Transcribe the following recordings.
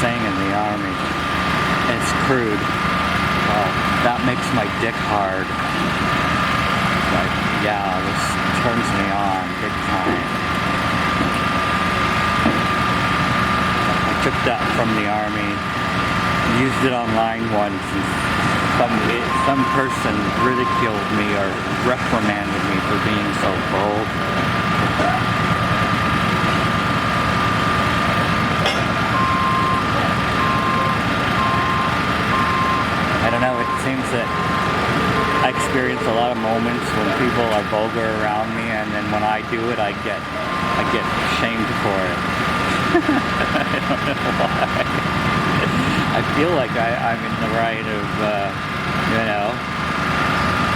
sang in the army. It's crude. That makes my dick hard. But yeah, this turns me on big time. I took that from the army, used it online once, and some person ridiculed me or reprimanded me for being so bold. I don't know, it seems that I experience a lot of moments when people are vulgar around me, and then when I do it, I get shamed for it. I don't know why. I feel like I'm in the right of,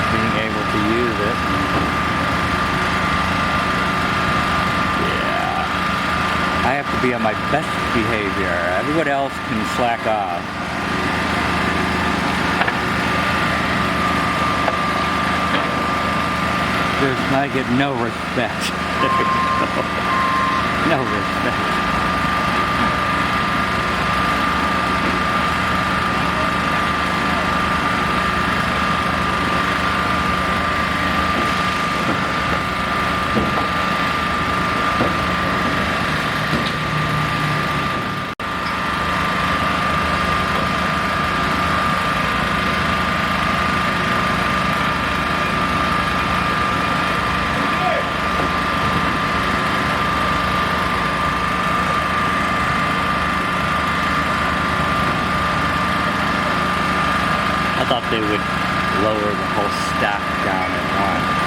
being able to use it. Yeah. I have to be on my best behavior. Everyone else can slack off. I get no respect. No respect. I thought they would lower the whole stack down at once.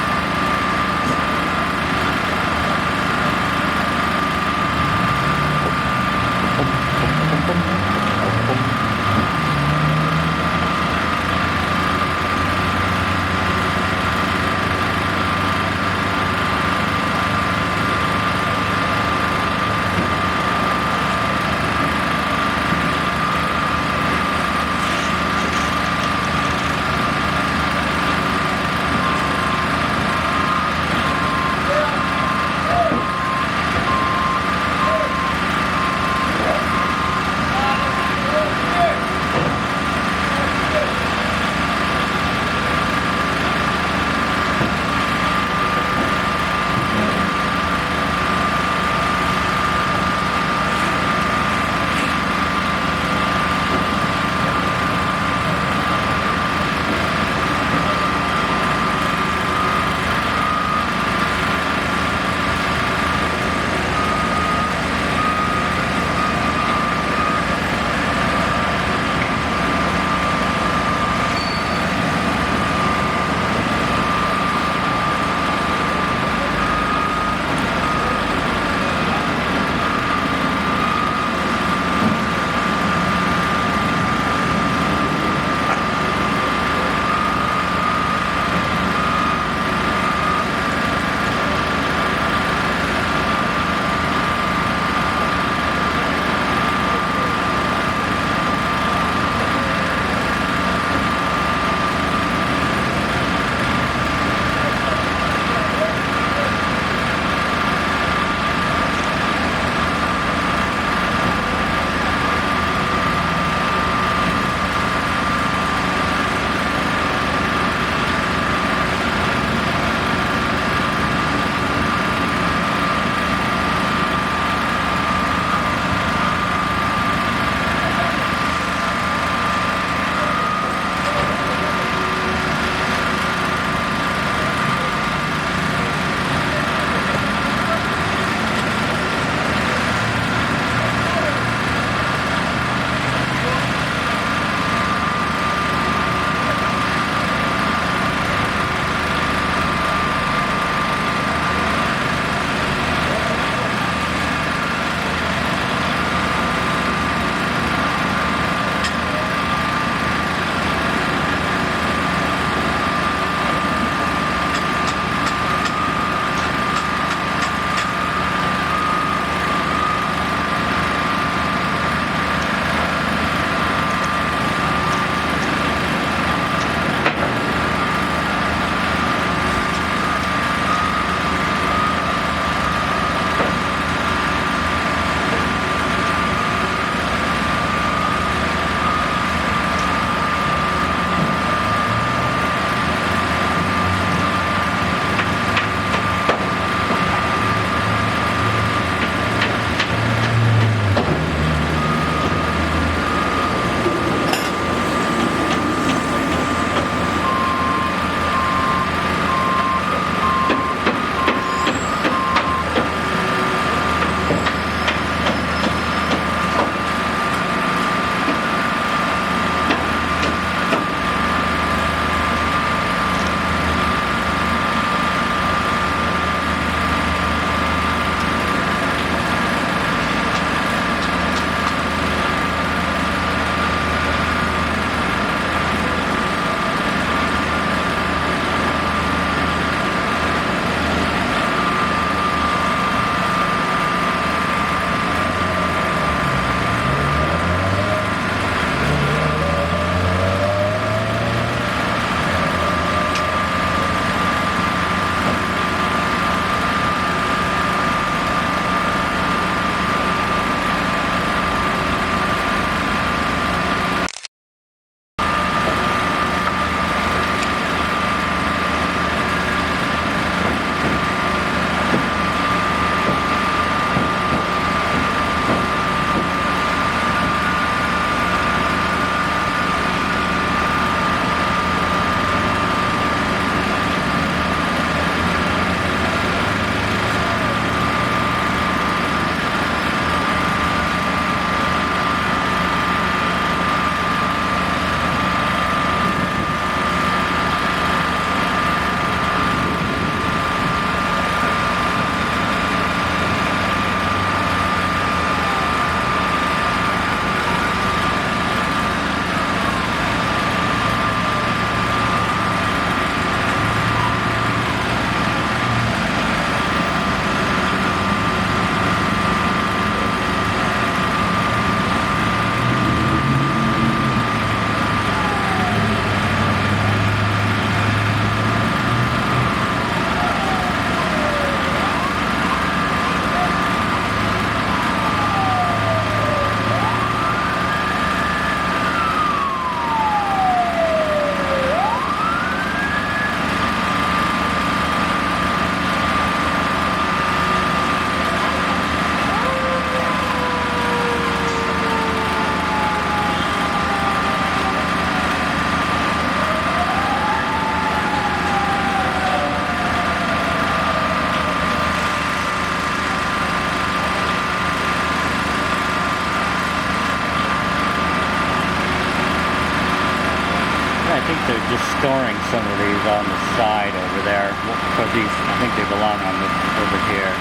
they're just storing some of these on the side over there. Because these, I think they belong on the over here.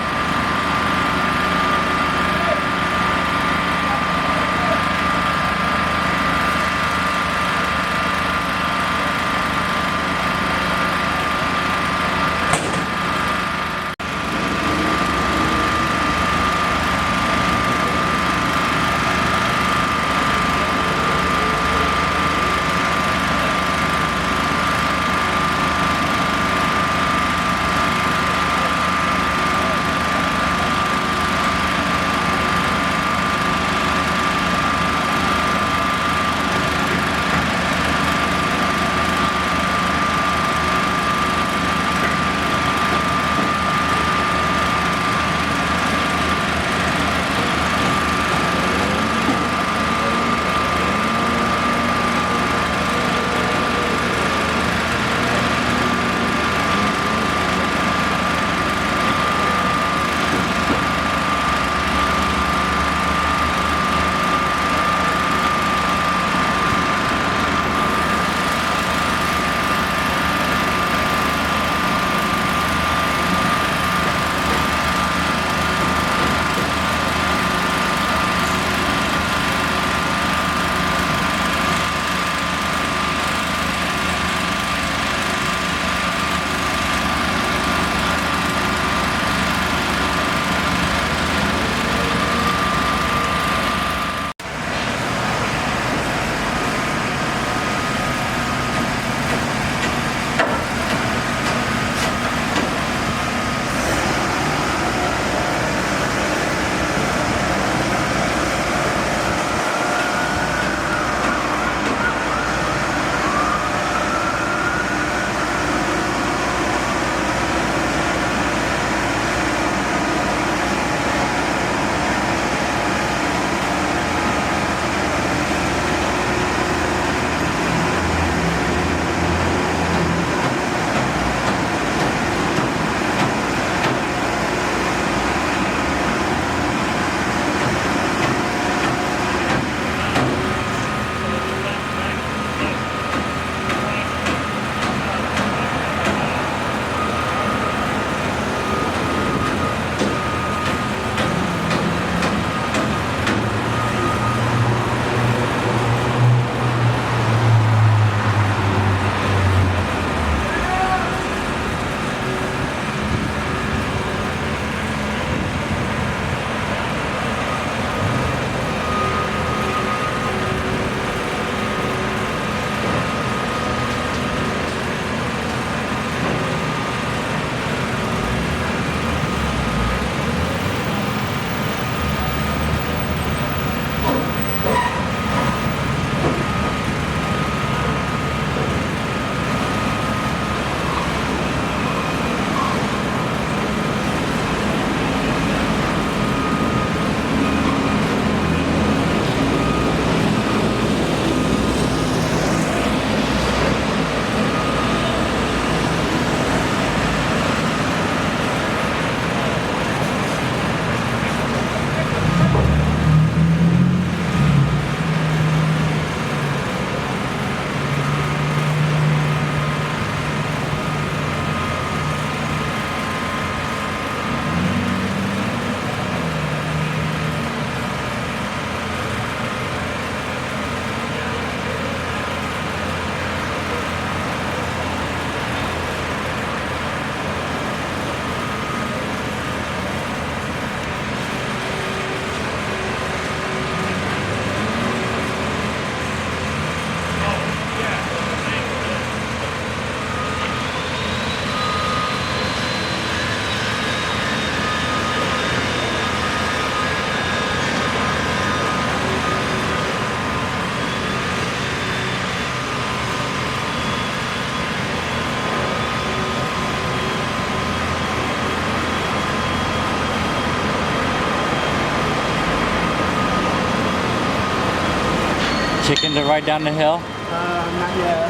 Chicken to ride down the hill? Not yet.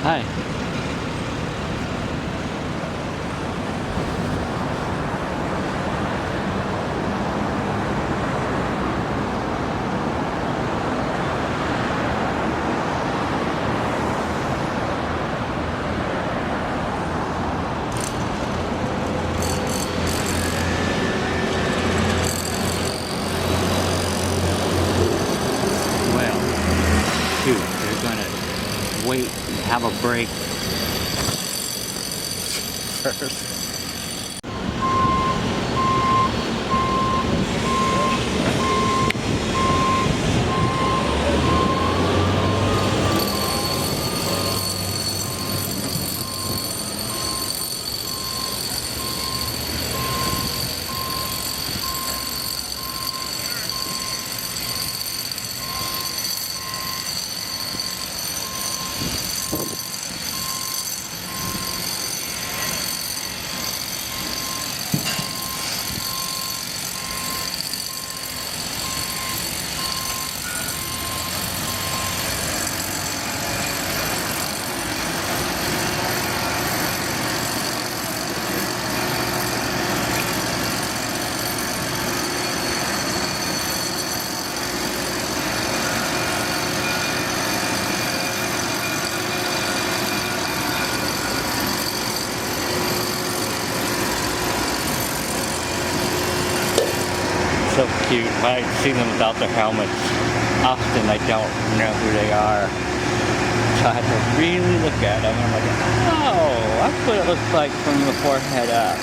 Hi. Well, shoot, they're gonna wait and have a break first. So cute. I see them without their helmets. Often I don't know who they are. So I have to really look at them and I'm like, oh, that's what it looks like from the forehead up.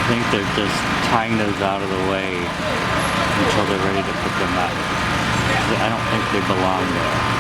think they're just tying those out of the way until they're ready to put them up. I don't think they belong there.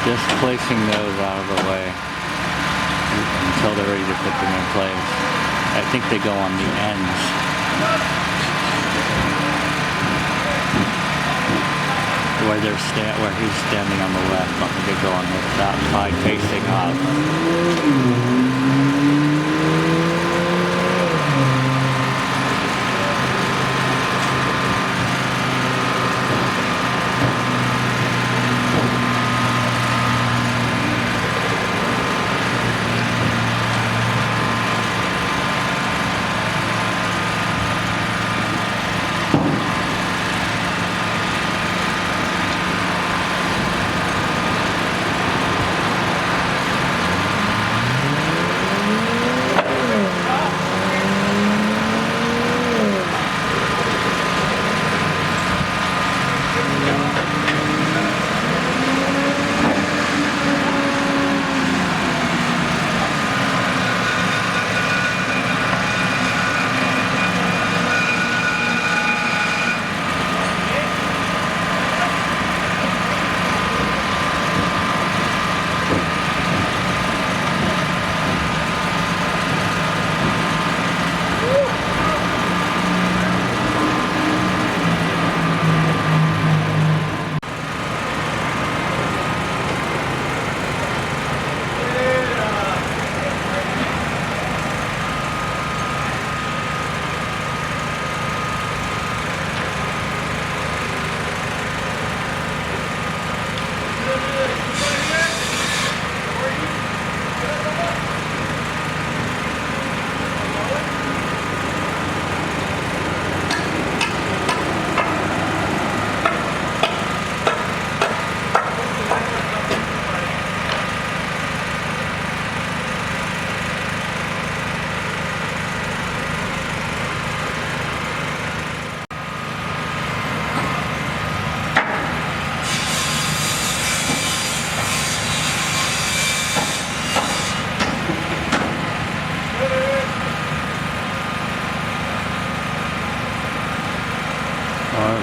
Just placing those out of the way until they're ready to put them in place. I think they go on the ends. Where he's standing on the left, I think they go on that side facing up.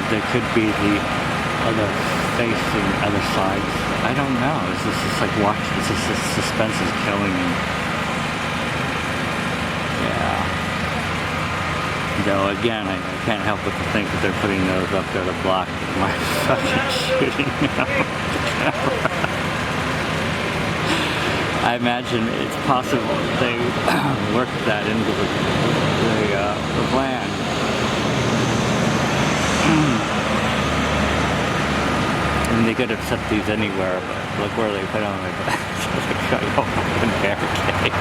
there could be the other facing other sides. I don't know. It's just like watch. It's just this suspense is killing me. Yeah. Though again, I can't help but to think that they're putting those up there to block my fucking shooting out the camera. I imagine it's possible they worked that into the plan. And they could have set these anywhere, but look where they put them. They got a fucking barricade.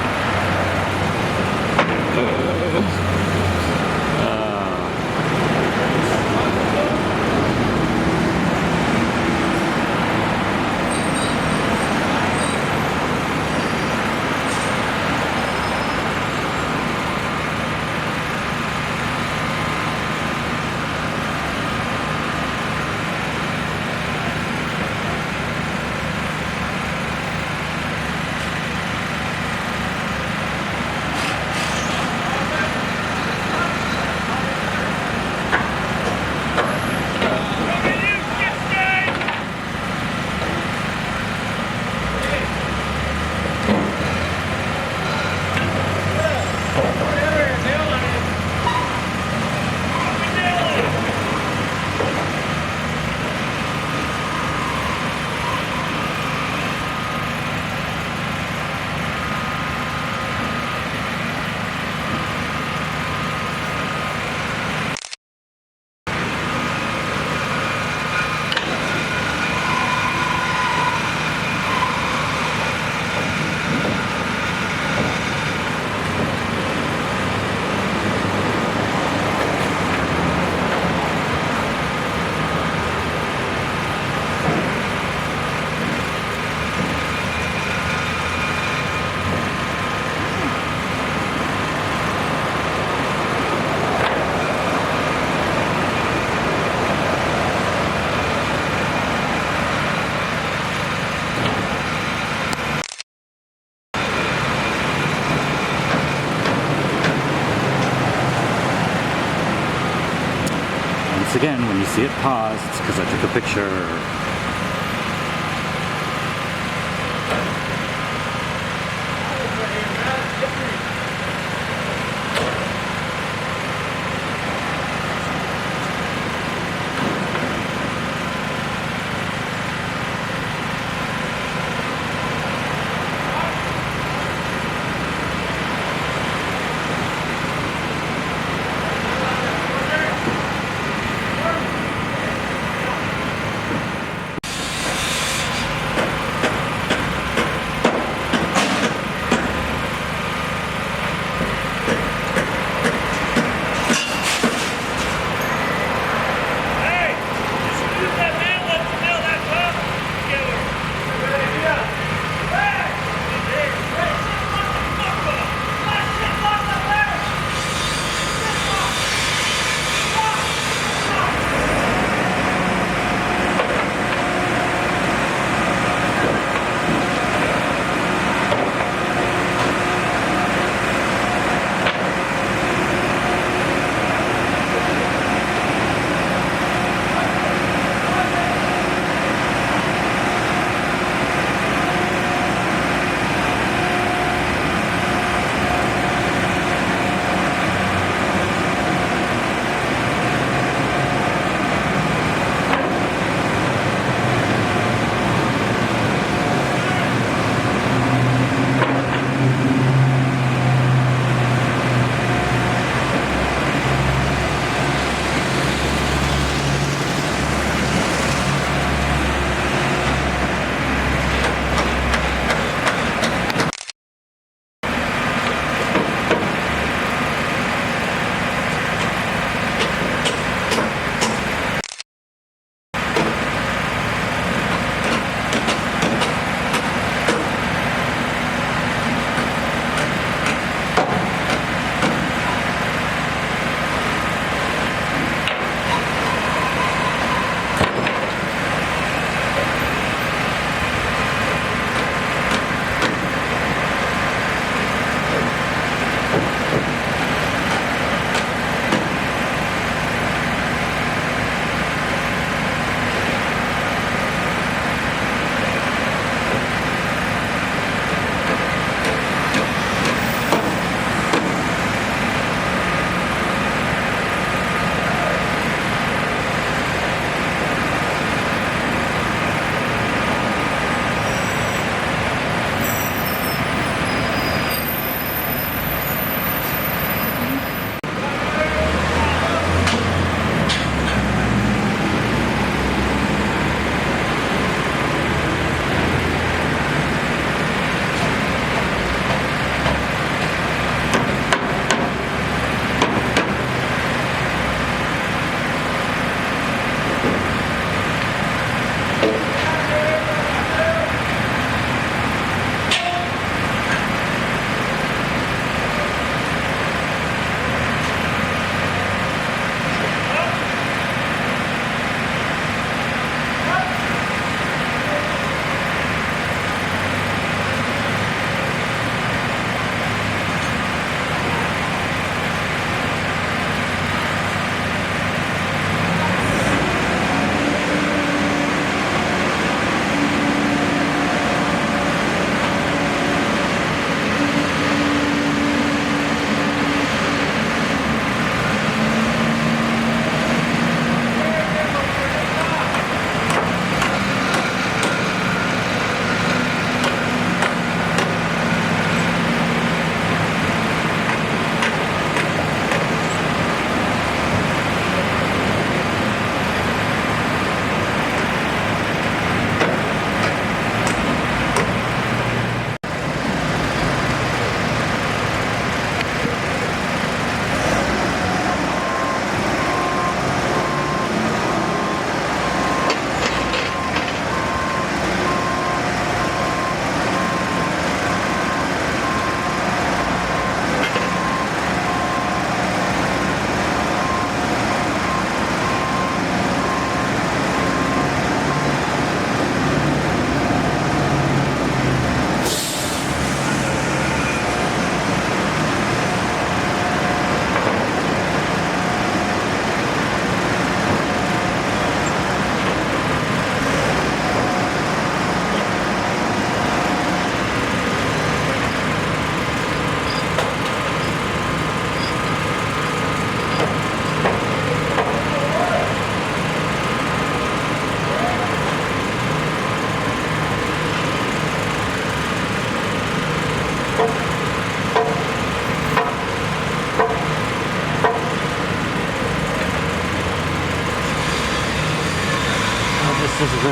Again, when you see it pause, it's because I took a picture.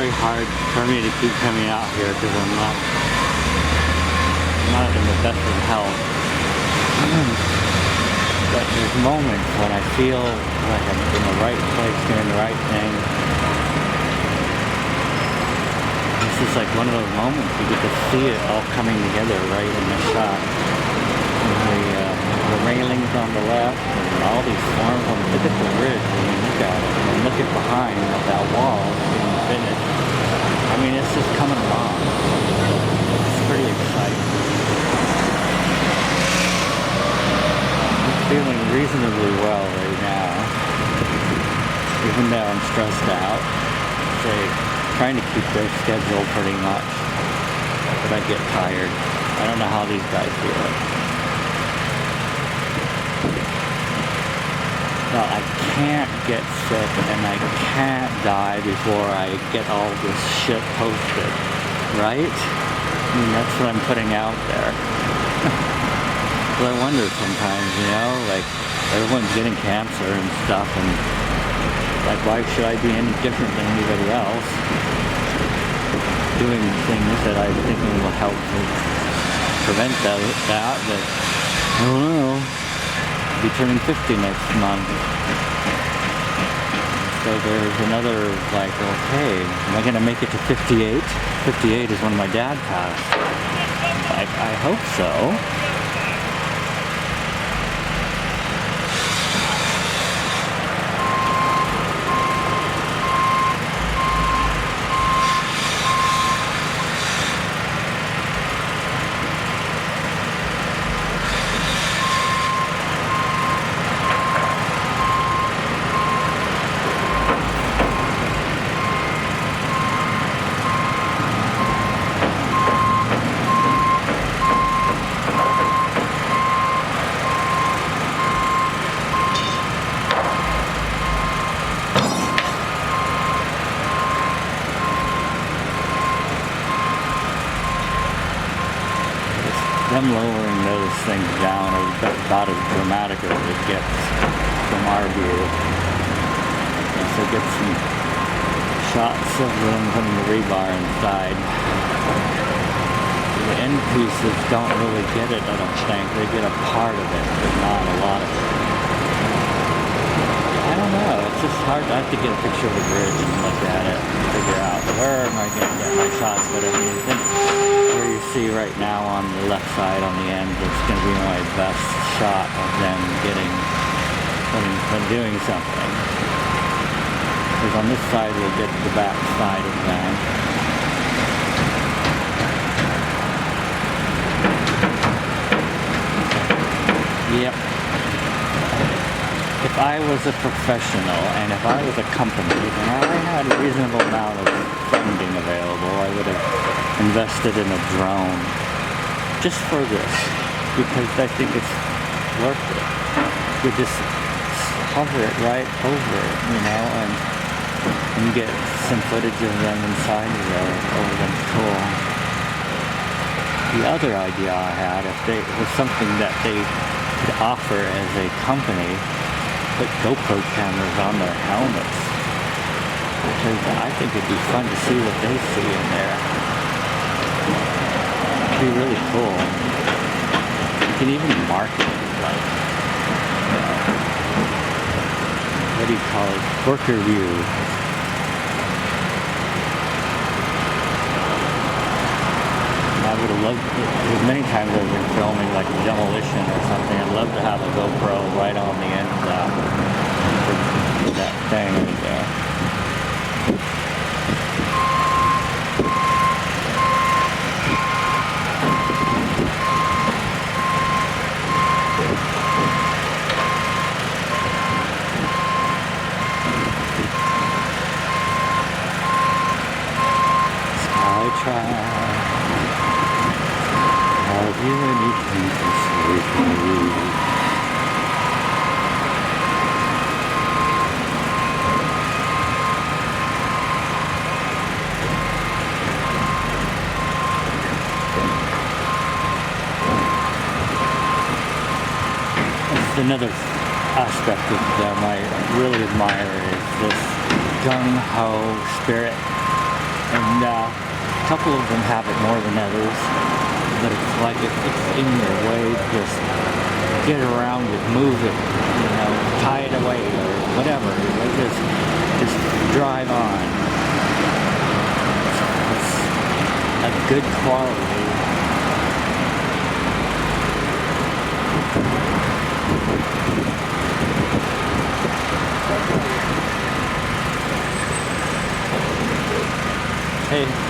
very hard for me to keep coming out here because I'm not in the best of health. But there's moments when I feel like I'm in the right place, doing the right thing. It's just like one of those moments you get to see it all coming together right in the shot. The railings on the left and all these forms on the, look at the ridge when you look at it, and then look at behind at that wall being finished. I mean, it's just coming along. It's pretty exciting. I'm feeling reasonably well right now, even though I'm stressed out. Trying to keep their schedule pretty much, but I get tired. I don't know how these guys do it. Well, I can't get sick and I can't die before I get all this shit posted, right? I mean, that's what I'm putting out there. Well, I wonder sometimes, like, everyone's getting cancer and stuff, and like, why should I be any different than anybody else? Doing things that I'm thinking will help prevent that, but I don't know. I'll be turning 50 next month. So there's another, like, okay, am I gonna make it to 58? 58 is when my dad passed. I hope so. Them lowering those things down is about as dramatic as it gets from our view. And so get some shots of them putting the rebar inside. The end pieces don't really get it, I don't think. They get a part of it, but not a lot of it. I don't know, it's just hard. I have to get a picture of the bridge and look at it and figure out where am I going to get my shots. But I mean, where you see right now on the left side on the end, it's going to be my best shot of them when doing something. Because on this side we'll get the back side of them. Yep. If I was a professional and if I was a company and I had a reasonable amount of funding available, I would have invested in a drone just for this, because I think it's worth it. You just hover it right over it, and get some footage of them inside of there. Oh, that's cool. The other idea I had, if it was something that they could offer as a company, put GoPro cameras on their helmets, because I think it'd be fun to see what they see in there. It'd be really cool. You can even market it, like, what do you call it? Worker view. I would have loved it, because many times I've been filming like a demolition or something. I'd love to have a GoPro right on the end of that thing right there. Skytrack. Have you anything to say to me? That's another aspect of them I really admire, is this gung-ho spirit And a couple of them have it more than others, but it's like it's in their way to just get around it, move it, you know, tie it away or whatever. They just drive on. It's a good quality. Hey.